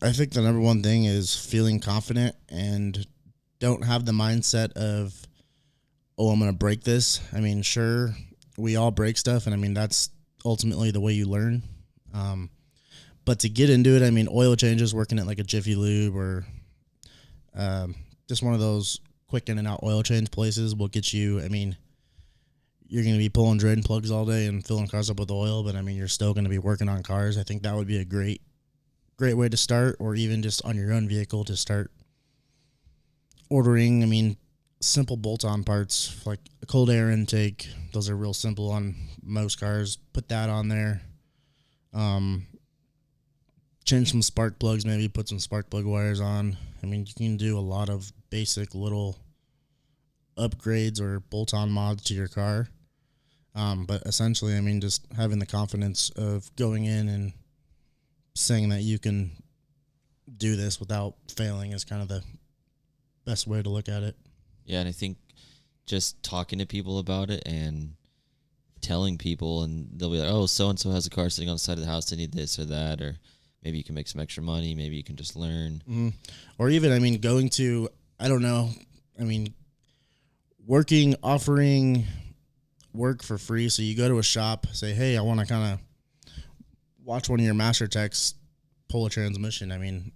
I think the number one thing is feeling confident and don't have the mindset of, oh, I'm going to break this. I mean, sure, we all break stuff, and I mean, that's ultimately the way you learn. Um, but to get into it, I mean, oil changes, working at like a Jiffy Lube or just one of those quick in and out oil change places will get you. I mean, you're going to be pulling drain plugs all day and filling cars up with oil, but I mean, you're still going to be working on cars. I think that would be a great way to start, or even just on your own vehicle to start ordering. I mean, simple bolt-on parts like a cold air intake. Those are real simple on most cars. Put that on there. Change some spark plugs, maybe put some spark plug wires on. I mean, you can do a lot of basic little upgrades or bolt-on mods to your car. But essentially, I mean, just having the confidence of going in and saying that you can do this without failing is kind of the best way to look at it. Yeah, and I think just talking to people about it and telling people, and they'll be like, oh, so-and-so has a car sitting on the side of the house, they need this or that, or maybe you can make some extra money, maybe you can just learn. Mm-hmm. Or even, I mean, going to, I don't know, I mean, offering work for free. So you go to a shop, say, hey, I want to kind of watch one of your master techs pull a transmission. I mean,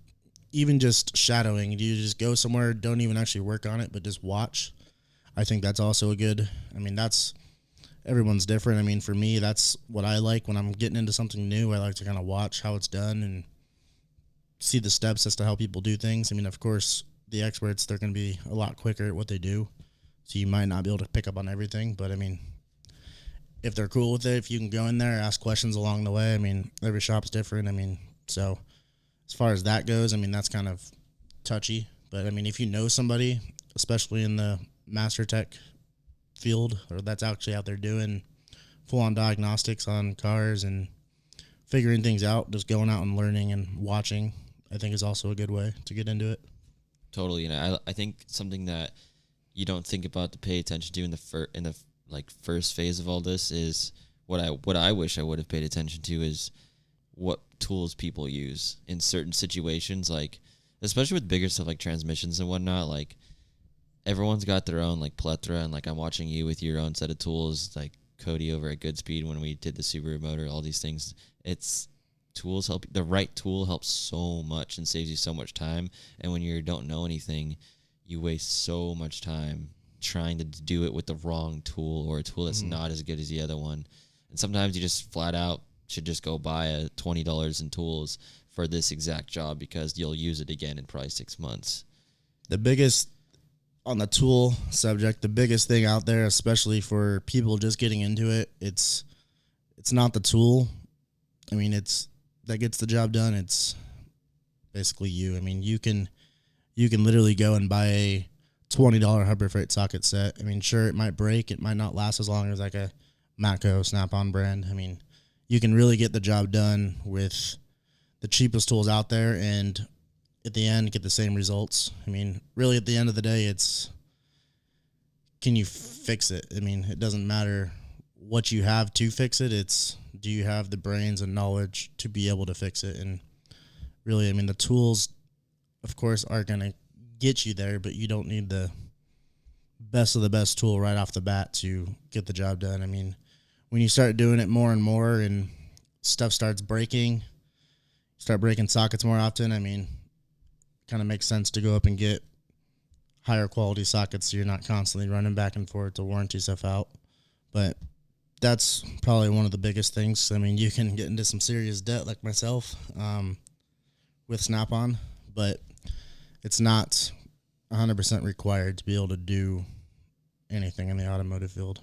even just shadowing, you just go somewhere, don't even actually work on it, but just watch. I think that's also a good, I mean, everyone's different. I mean, for me, that's what I like when I'm getting into something new. I like to kind of watch how it's done and see the steps as to how people do things. I mean, of course, the experts, they're going to be a lot quicker at what they do. So you might not be able to pick up on everything, but I mean, if they're cool with it, if you can go in there, ask questions along the way. I mean, every shop's different. I mean, so as far as that goes, I mean, that's kind of touchy. But I mean, if you know somebody, especially in the master tech field, or that's actually out there doing full-on diagnostics on cars and figuring things out, just going out and learning and watching, I think is also a good way to get into it. Totally, and I think something that you don't think about to pay attention to in the first phase of all this is what I wish I would have paid attention to is what tools people use in certain situations, like especially with bigger stuff like transmissions and whatnot. Like everyone's got their own like plethora, and like I'm watching you with your own set of tools, like Cody over at Goodspeed when we did the Subaru motor, all these things. It's tools help. The right tool helps so much and saves you so much time. And when you don't know anything, you waste so much time trying to do it with the wrong tool or a tool that's not as good as the other one. And sometimes you just flat out should just go buy a $20 in tools for this exact job because you'll use it again in probably 6 months. The biggest, on the tool subject, the biggest thing out there, especially for people just getting into it, it's not the tool. I mean, that gets the job done. It's basically you. I mean, you can literally go and buy a $20 Harbor Freight socket set. I mean, sure, it might break. It might not last as long as like a Matco Snap-on brand. I mean, you can really get the job done with the cheapest tools out there and at the end get the same results. I mean, really at the end of the day, it's can you fix it? I mean, it doesn't matter what you have to fix it. It's do you have the brains and knowledge to be able to fix it? And really, I mean, the tools, of course, are going to get you there, but you don't need the best of the best tool right off the bat to get the job done. I mean, when you start doing it more and more and stuff starts breaking, start breaking sockets more often, I mean, it kind of makes sense to go up and get higher quality sockets so you're not constantly running back and forth to warranty stuff out. But that's probably one of the biggest things. I mean, you can get into some serious debt like myself with Snap-on, but it's not 100% required to be able to do anything in the automotive field.